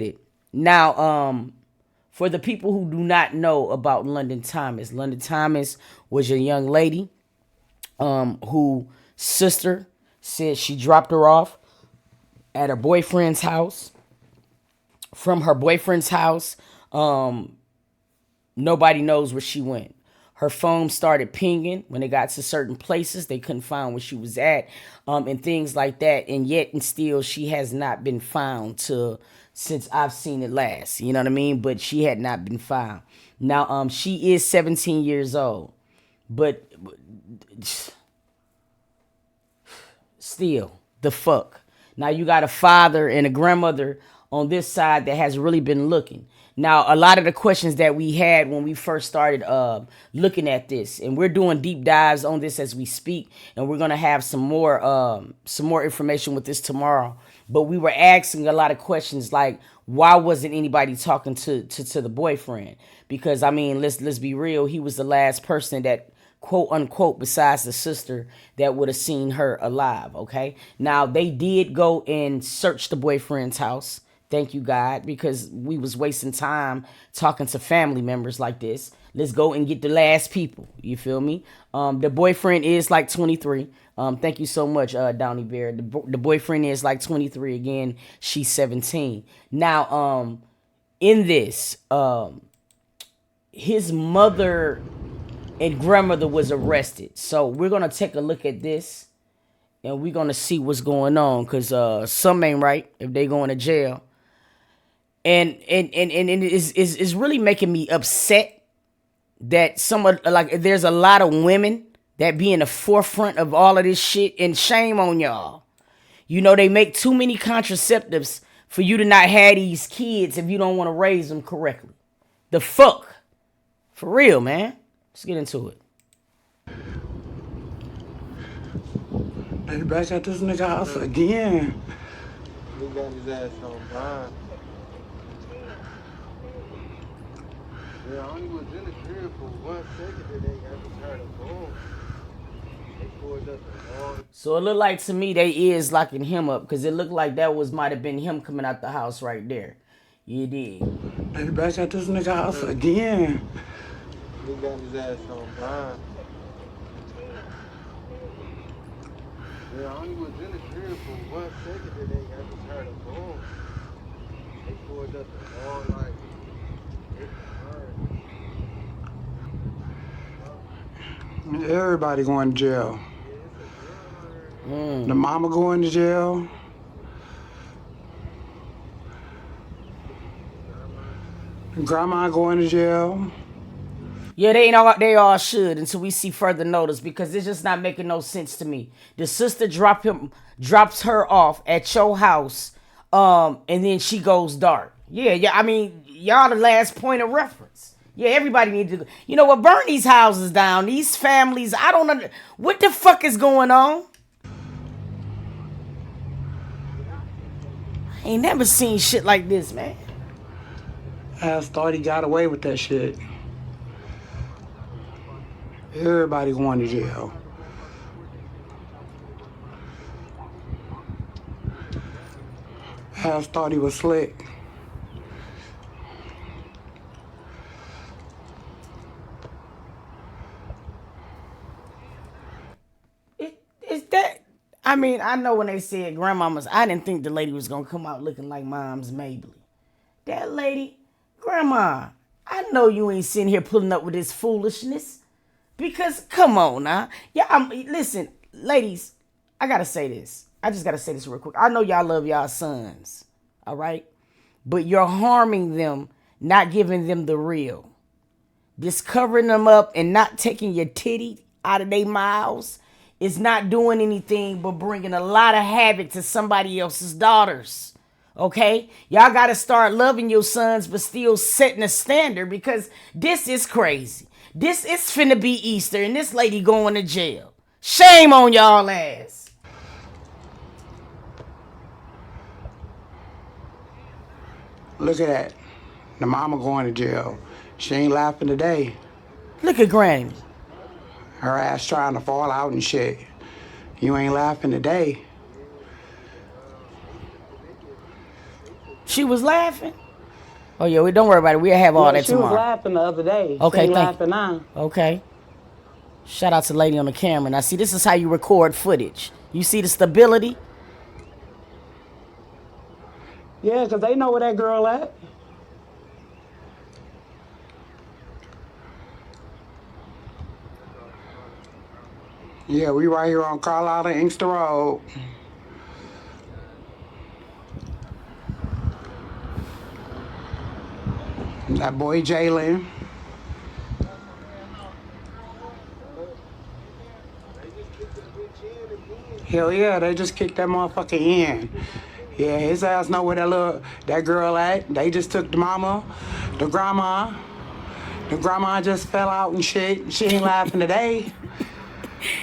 it. Now, for the people who do not know about London Thomas was a young lady who sister said she dropped her off at her boyfriend's house. From her boyfriend's house, nobody knows where she went. Her phone started pinging when they got to certain places. They couldn't find where she was at, and things like that. And yet and still, she has not been found since I've seen it last. You know what I mean? But she had not been found. Now, she is 17 years old, but still, the fuck. Now you got a father and a grandmother on this side that has really been looking. Now, a lot of the questions that we had when we first started looking at this, and we're doing deep dives on this as we speak, and we're gonna have some more information with this tomorrow. But we were asking a lot of questions like, why wasn't anybody talking to the boyfriend? Because I mean, let's be real, he was the last person that, quote unquote, besides the sister, that would have seen her alive. Okay, now they did go and search the boyfriend's house. Thank you, God, because we was wasting time talking to family members like this. Let's go and get the last people. You feel me? The boyfriend is like 23. Thank you so much, Downey Bear. The boyfriend is like 23 again. She's 17. Now, in this, his mother and grandmother was arrested. So we're gonna take a look at this, and we're gonna see what's going on, because some ain't right if they going to jail. And it's really making me upset that there's a lot of women that be in the forefront of all of this shit, and shame on y'all. You know, they make too many contraceptives for you to not have these kids if you don't want to raise them correctly. The fuck? For real, man. Let's get into it. They back at this nigga house again. He got his ass on bond. Yeah, I only was in the crib for 1 second today. I just heard a boom. They pulled up the wall. So it looked like to me they is locking him up, because it looked like that might have been him coming out the house right there. You did. They back at this nigga house again. He got his ass on bond. Yeah, I only was in the crib for 1 second today. I just heard a boom. They pulled up the wall like Everybody going to jail. The mama going to jail. Grandma going to jail. Yeah, they all should until we see further notice, because it's just not making no sense to me. The sister drops her off at your house, and then she goes dark. Yeah, I mean, y'all the last point of reference. Yeah, everybody needs to go. You know what? Burn these houses down. These families, I don't know. What the fuck is going on? I ain't never seen shit like this, man. I thought he got away with that shit. Everybody going to jail. I thought he was slick. Is that? I mean, I know when they said grandmamas, I didn't think the lady was gonna come out looking like Mom's Mabley. That lady, grandma, I know you ain't sitting here pulling up with this foolishness. Because come on now, yeah. Listen, ladies, I gotta say this. I just gotta say this real quick. I know y'all love y'all sons, all right, but you're harming them, not giving them the real. Just covering them up and not taking your titty out of their mouths is not doing anything but bringing a lot of havoc to somebody else's daughters. Okay? Y'all got to start loving your sons, but still setting a standard, because this is crazy. This is finna be Easter, and this lady going to jail. Shame on y'all ass. Look at that. The mama going to jail. She ain't laughing today. Look at Granny. Her ass trying to fall out and shit. You ain't laughing today. She was laughing. Oh yeah, don't worry about it. We'll have all Yeah, that she was tomorrow. laughing the other day. She Okay, ain't thank you. laughing now. Okay. Shout out to the lady on the camera. Now see, this is how you record footage. You see the stability? Yeah, because they know where that girl at. Yeah, we right here on Carlisle and Inkster Road. That boy Jalen. Hell yeah, they just kicked that motherfucker in. Yeah, his ass know where that girl at. They just took the mama, the grandma. The grandma just fell out and shit. She ain't laughing today.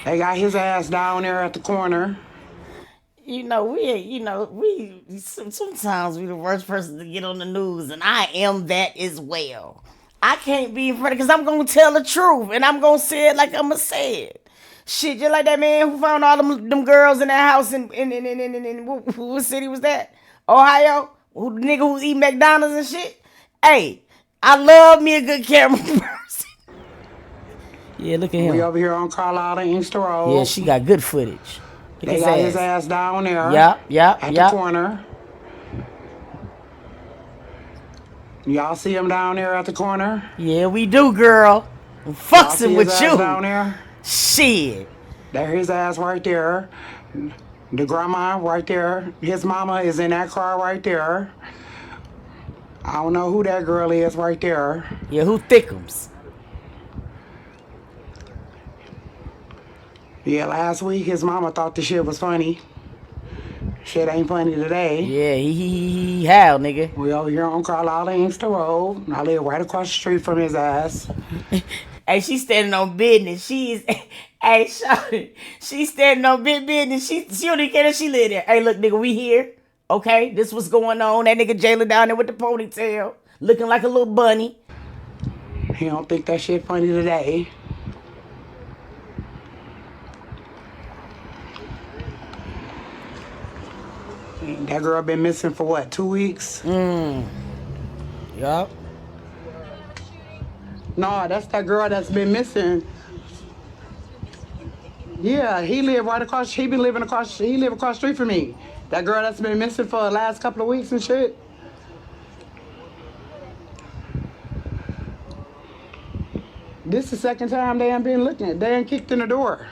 They got his ass down there at the corner. Sometimes we the worst person to get on the news, and I am that as well. I can't be in front of because I'm gonna tell the truth, and I'm gonna say it like I'ma say it. Shit, just like that man who found all them girls in that house in what city was that? Ohio? Who the nigga who's eating McDonald's and shit? Hey, I love me a good camera person. Yeah, look at him. We over here on Carlisle and Inkster Road. Yeah, she got good footage. They got his ass down there. Yep. At the corner. Y'all see him down there at the corner? Yeah, we do, girl. I'm fucking with you. Down there? Shit. There his ass right there. The grandma right there. His mama is in that car right there. I don't know who that girl is right there. Yeah, who thickums? Yeah, last week his mama thought the shit was funny. Shit ain't funny today. Yeah, he how, nigga? We over here on Carlisle and Inkster Road. I live right across the street from his ass. Hey, she's standing on business. She's hey, shawty. She's standing on big business. She don't even care that she live there. Hey, look, nigga, we here. Okay, this what's going on. That nigga Jalen down there with the ponytail, looking like a little bunny. He don't think that shit funny today. That girl been missing for what, 2 weeks? Yup. No, that's that girl that's been missing. Yeah, he live right across. He live across the street from me. That girl that's been missing for the last couple of weeks and shit. This is the second time they ain't been looking. They ain't kicked in the door.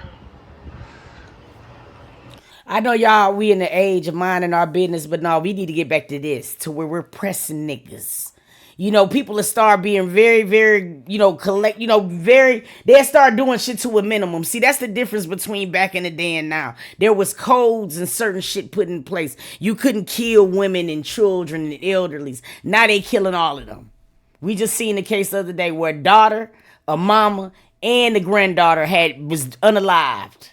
I know y'all, we in the age of minding our business, but no, we need to get back to this, to where we're pressing niggas. You know, people will start being very, very, they'll start doing shit to a minimum. See, that's the difference between back in the day and now. There was codes and certain shit put in place. You couldn't kill women and children and elderlies. Now they killing all of them. We just seen the case the other day where a daughter, a mama, and the granddaughter was unalived.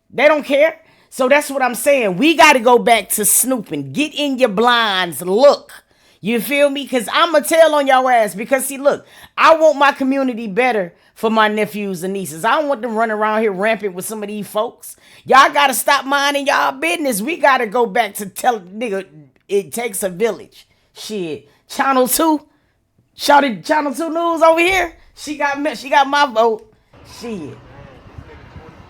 They don't care. So that's what I'm saying. We got to go back to snooping. Get in your blinds. Look. You feel me? Because I'm going to tell on y'all ass. Because, see, look, I want my community better for my nephews and nieces. I don't want them running around here rampant with some of these folks. Y'all got to stop minding y'all business. We got to go back to tell nigga, it takes a village. Shit. Channel 2. Shouted Channel 2 News over here. She got my vote. Shit.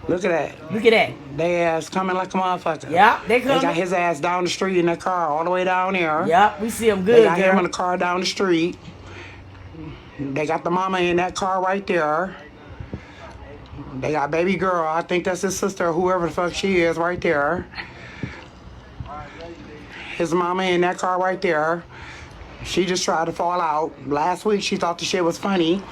Look at that. Look at that. They ass coming like a motherfucker. Yeah, they coming. They got his ass down the street in that car all the way down there. Yeah, we see him good, They got girl. him in the car down the street. They got the mama in that car right there. They got baby girl. I think that's his sister, whoever the fuck she is, right there. His mama in that car right there. She just tried to fall out. Last week, she thought the shit was funny.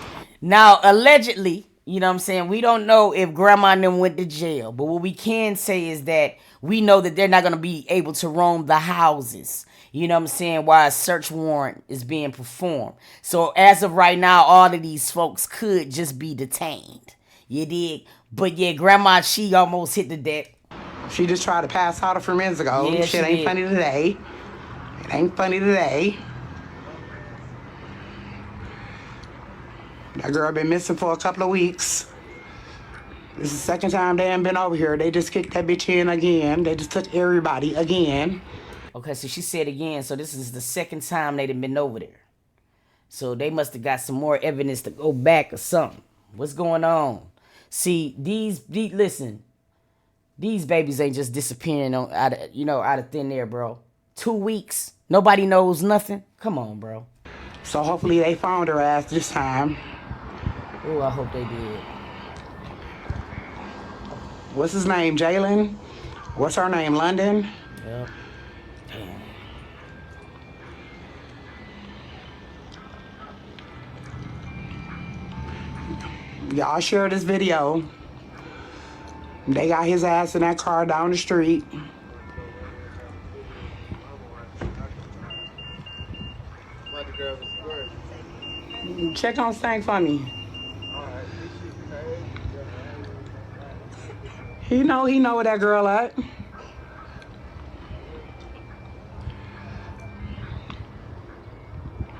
Now, allegedly, you know what I'm saying, we don't know if grandma and them went to jail. But what we can say is that we know that they're not going to be able to roam the houses. You know what I'm saying? While a search warrant is being performed. So as of right now, all of these folks could just be detained. You dig? But yeah, grandma, she almost hit the deck. She just tried to pass out a few minutes ago. Yeah, shit ain't funny today. It ain't funny today. That girl been missing for a couple of weeks. This is the second time they ain't been over here. They just kicked that bitch in again. They just took everybody again. Okay, so she said again, so this is the second time they done been over there. So they must have got some more evidence to go back or something. What's going on? See, listen, these babies ain't just disappearing out of thin air, bro. 2 weeks, nobody knows nothing. Come on, bro. So hopefully they found her ass this time. Oh, I hope they did. What's his name? Jalen? What's her name? London? Yep. Damn. Y'all share this video. They got his ass in that car down the street. About to grab a squirt. Check on Stank for me. Alright, this shit crazy. He know where that girl at.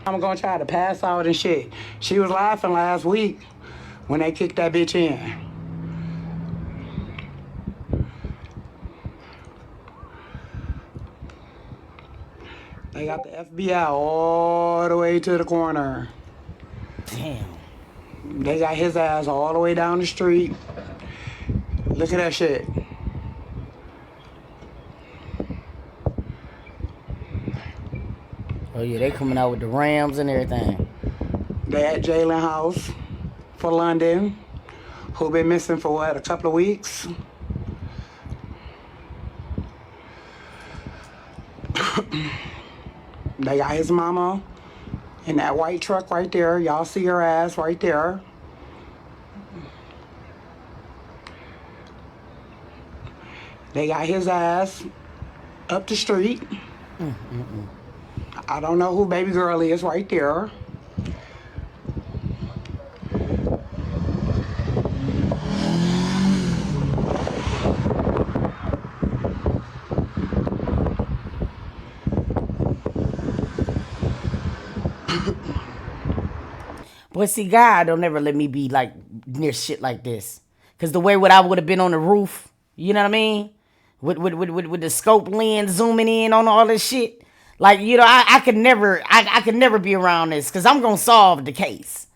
I'm gonna try to pass out and shit. She was laughing last week when they kicked that bitch in. They got the FBI all the way to the corner. Damn. They got his ass all the way down the street. Look at that shit. Oh yeah, they coming out with the Rams and everything. They at Jalen house for London, who been missing for what, a couple of weeks? They got his mama in that white truck right there. Y'all see her ass right there. They got his ass up the street. I don't know who baby girl is right there. But see, God don't never let me be like near shit like this. Cause the way what I would have been on the roof, you know what I mean? With the scope lens zooming in on all this shit. Like, I could never be around this because I'm gonna solve the case.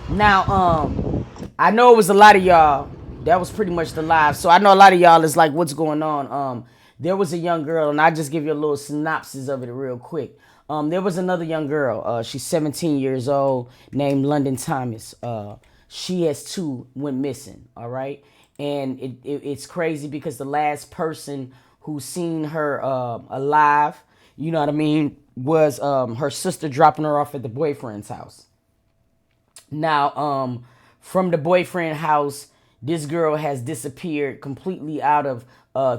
Now, I know it was a lot of y'all. That was pretty much the live. So I know a lot of y'all is like, what's going on? There was a young girl, and I'll just give you a little synopsis of it real quick. There was another young girl. She's 17 years old, named London Thomas. She has two went missing. All right, and it's crazy because the last person who seen her alive, you know what I mean, was her sister dropping her off at the boyfriend's house. Now, from the boyfriend house, this girl has disappeared completely out of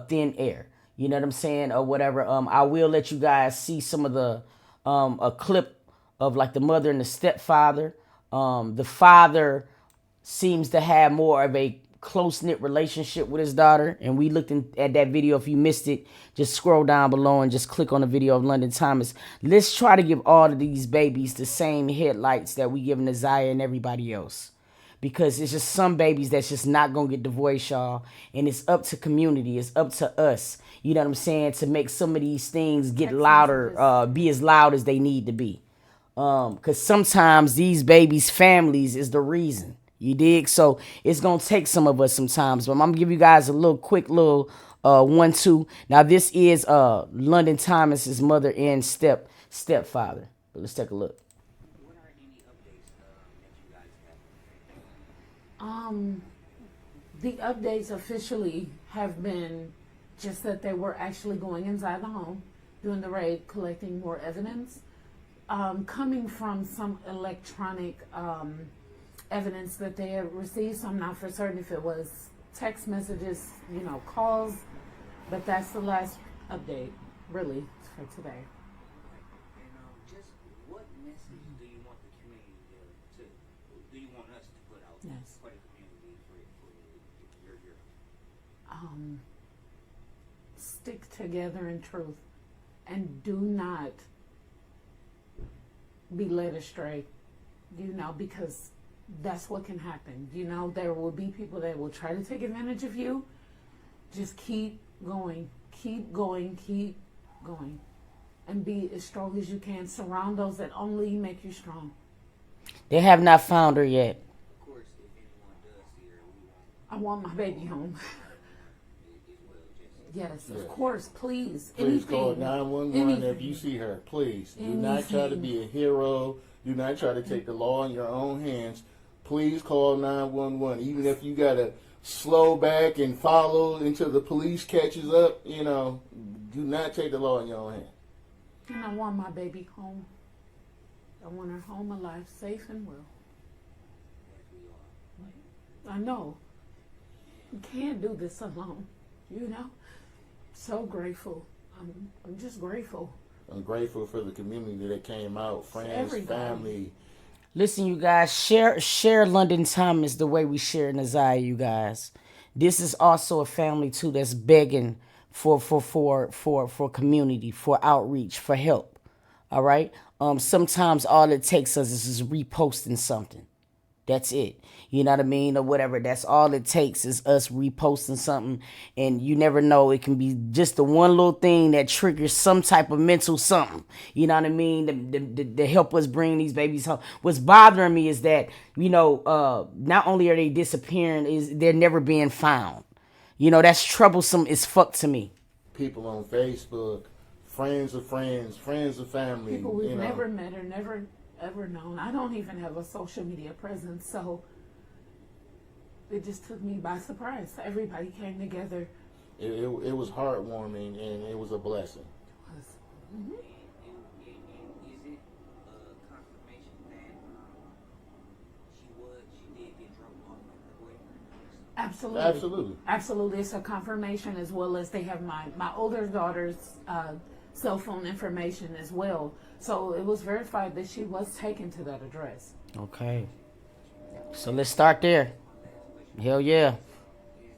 thin air. You know what I'm saying, or whatever. I will let you guys see some of the a clip of like the mother and the stepfather. The father seems to have more of a close-knit relationship with his daughter, and we looked at that video. If you missed it, just scroll down below and just click on the video of London Thomas. Let's try to give all of these babies the same headlights that we giving to Zaya and everybody else, because it's just some babies that's just not gonna get the voice, y'all, and it's up to community, it's up to us, you know what I'm saying, to make some of these things get louder, be as loud as they need to be, because sometimes these babies' families is the reason. You dig? So it's gonna take some of us sometimes, but I'm gonna give you guys a little quick little 1-2. Now this is London Thomas's mother and stepfather. But let's take a look. What are any updates that you guys have? The updates officially have been just that they were actually going inside the home, doing the raid, collecting more evidence, coming from some electronic evidence that they had received. So I'm not for certain if it was text messages, calls, but that's the last update, really, for today. And just what message do you want the community to do you want us to put out Yes. for the community for your stick together in truth and do not be led astray, because that's what can happen. There will be people that will try to take advantage of you. Just keep going, keep going, keep going, and be as strong as you can. Surround those that only make you strong. They have not found her yet. Of course, if anyone does see her, we want I want my baby home. as well just Yes, of course, please. Please call Anything. 911 if you see her. Please. Do not try to be a hero. Do not try to take the law in your own hands. Please call 911. Even if you got to slow back and follow until the police catches up, do not take the law in your own hands. And I want my baby home. I want her home alive, safe and well. as we are. I know. You can't do this alone. So grateful. I'm just grateful. I'm grateful for the community that came out, friends, Everybody. family. Listen, you guys, share London Thomas the way we share Naziah, you guys. This is also a family too that's begging for community, for outreach, for help. All right. Sometimes all it takes us is just reposting something. That's it. You know what I mean? Or whatever. That's all it takes is us reposting something. And you never know. It can be just the one little thing that triggers some type of mental something. You know what I mean? To help us bring these babies home. What's bothering me is that, not only are they disappearing, is they're never being found. That's troublesome as fuck to me. People on Facebook, friends of friends, friends of family. People we've never met or never ever known. I don't even have a social media presence, so it just took me by surprise. Everybody came together. It was heartwarming and it was a blessing. Mm-hmm. And is it a confirmation that she did get dropped off at the boyfriend? Absolutely. Absolutely. Absolutely. It's a confirmation, as well as they have my older daughter's cell phone information as well. So it was verified that she was taken to that address. Okay. So let's start there. Hell yeah. Is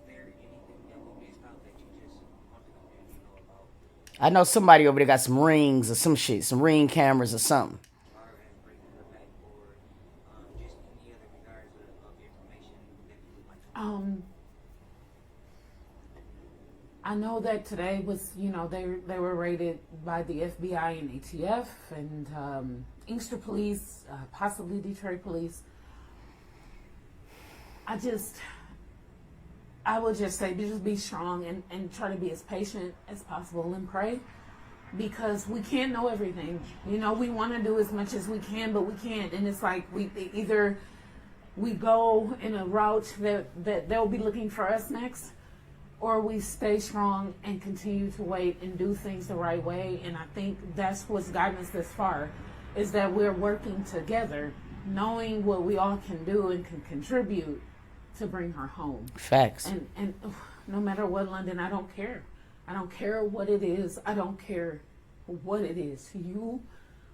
there anything that we missed out that you just wanted the community to know about? I know somebody over there got some rings or some shit, some ring cameras or something. As far as bringing her back, or just any other regards of information that you would like to I know that today was, they were raided by the FBI and ATF and Inkster Police, possibly Detroit Police. I would just say, just be strong and try to be as patient as possible and pray, because we can't know everything. We want to do as much as we can, but we can't. And it's like either we go in a route that they'll be looking for us next, or we stay strong and continue to wait and do things the right way. And I think that's what's gotten us this far, is that we're working together, knowing what we all can do and can contribute to bring her home. Facts. And no matter what, London, I don't care. I don't care what it is. I don't care what it is. You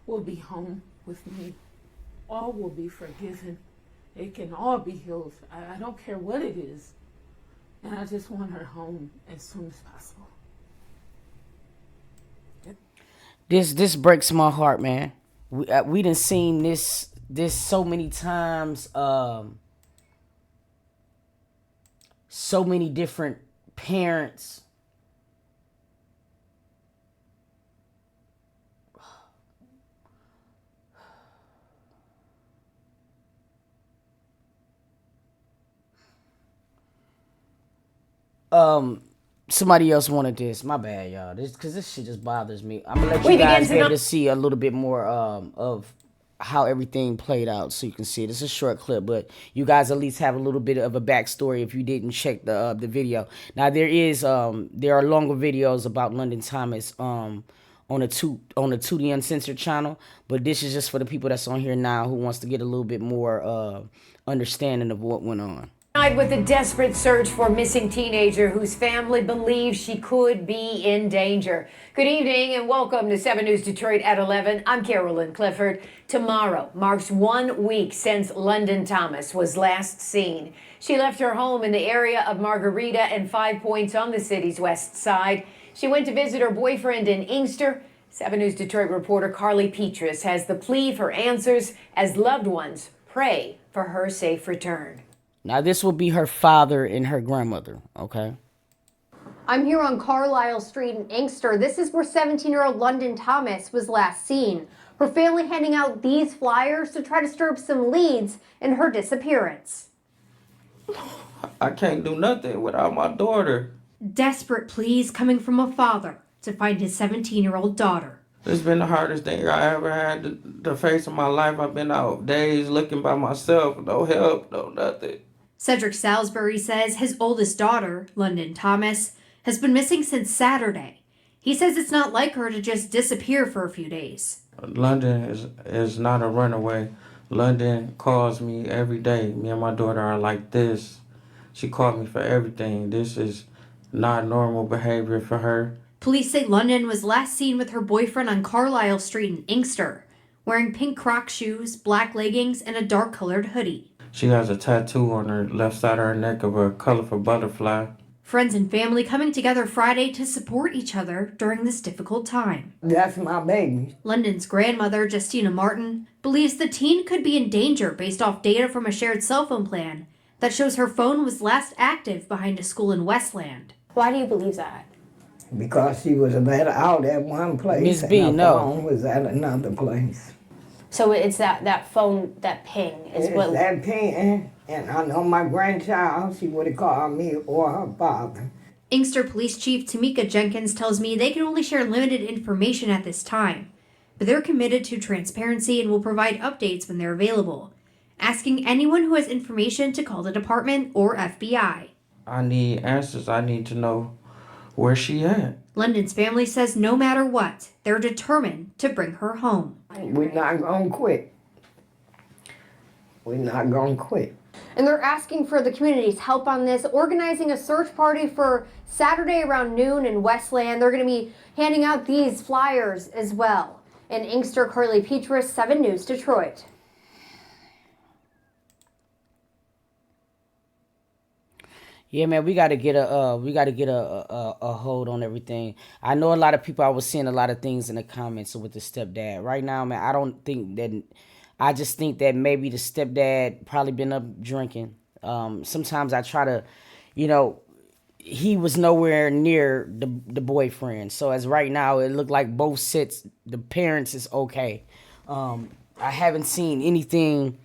will be home with me. All will be forgiven. It can all be healed. I don't care what it is. And I just want her home as soon as possible. This breaks my heart, man. We done seen this so many times. So many different parents. Somebody else wanted this. My bad, y'all. Because this shit just bothers me. I'm gonna let you guys be able to see a little bit more of how everything played out, so you can see it. It's a short clip, but you guys at least have a little bit of a backstory if you didn't check the video. Now there are longer videos about London Thomas on the TOOTIE Uncensored channel, but this is just for the people that's on here now who wants to get a little bit more understanding of what went on. With a desperate search for a missing teenager whose family believes she could be in danger. Good evening and welcome to 7 News Detroit at 11. I'm Carolyn Clifford. Tomorrow marks 1 week since London Thomas was last seen. She left her home in the area of Margarita and 5 Points on the city's west side. She went to visit her boyfriend in Inkster. 7 News Detroit reporter Carly Petrus has the plea for answers as loved ones pray for her safe return. Now, this will be her father and her grandmother, okay? I'm here on Carlisle Street in Inkster. This is where 17-year-old London Thomas was last seen. Her family handing out these flyers to try to stir up some leads in her disappearance. I can't do nothing without my daughter. Desperate pleas coming from a father to find his 17-year-old daughter. It's been the hardest thing I ever had to face in my life. I've been out days looking by myself, no help, no nothing. Cedric Salisbury says his oldest daughter, London Thomas, has been missing since Saturday. He says it's not like her to just disappear for a few days. London is not a runaway. London calls me every day. Me and my daughter are like this. She called me for everything. This is not normal behavior for her. Police say London was last seen with her boyfriend on Carlisle Street in Inkster, wearing pink Croc shoes, black leggings, and a dark-colored hoodie. She has a tattoo on her left side of her neck of a colorful butterfly. Friends and family coming together Friday to support each other during this difficult time. That's my baby. London's grandmother, Justina Martin, believes the teen could be in danger based off data from a shared cell phone plan that shows her phone was last active behind a school in Westland. Why do you believe that? Because she was out at one place Miss and B, her no. phone was at another place. So it's that phone, that ping is It's what... that ping, and I know my grandchild, she would have called me or her father. Inkster Police Chief Tamika Jenkins tells me they can only share limited information at this time, but they're committed to transparency and will provide updates when they're available, asking anyone who has information to call the department or FBI. I need answers. I need to know where she at. London's family says no matter what, they're determined to bring her home. We're not going to quit. We're not going to quit. And they're asking for the community's help on this, organizing a search party for Saturday around noon in Westland. They're going to be handing out these flyers as well. In Inkster, Carly Petrus, 7 News Detroit. Yeah, man, we gotta get a hold on everything. I know a lot of people. I was seeing a lot of things in the comments with the stepdad. Right now, man, I just think that maybe the stepdad probably been up drinking. Sometimes I try to, he was nowhere near the boyfriend. So as right now, it looked like both sets, the parents is okay. I haven't seen anything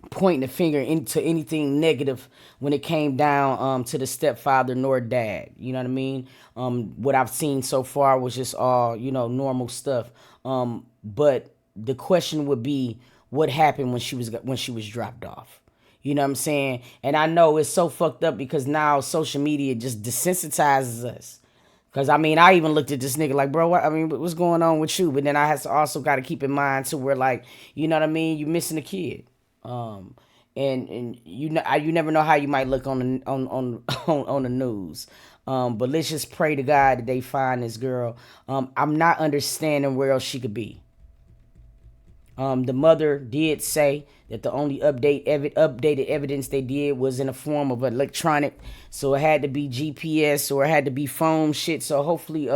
pointing the finger into anything negative when it came down to the stepfather nor dad. You know what I mean? What I've seen so far was just all, normal stuff. But the question would be, what happened when she was dropped off? You know what I'm saying? And I know it's so fucked up because now social media just desensitizes us. Because, I even looked at this nigga like, bro, what's going on with you? But then I also got to keep in mind to where, like, you know what I mean? You missing a kid. And you never know how you might look on the news. But let's just pray to God that they find this girl. I'm not understanding where else she could be. The mother did say that the only updated evidence they did was in the form of electronic, so it had to be GPS or it had to be phone shit. So hopefully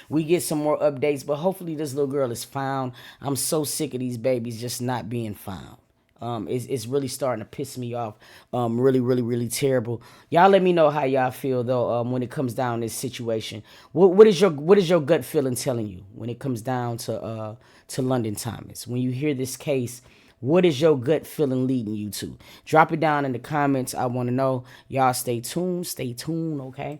we get some more updates, but hopefully this little girl is found. I'm so sick of these babies just not being found. It's really starting to piss me off. Really, really, really terrible. Y'all let me know how y'all feel though. When it comes down to this situation, what is your gut feeling telling you when it comes down to London Thomas? When you hear this case, what is your gut feeling leading you to? Drop it down in the comments. I want to know. Y'all stay tuned, okay?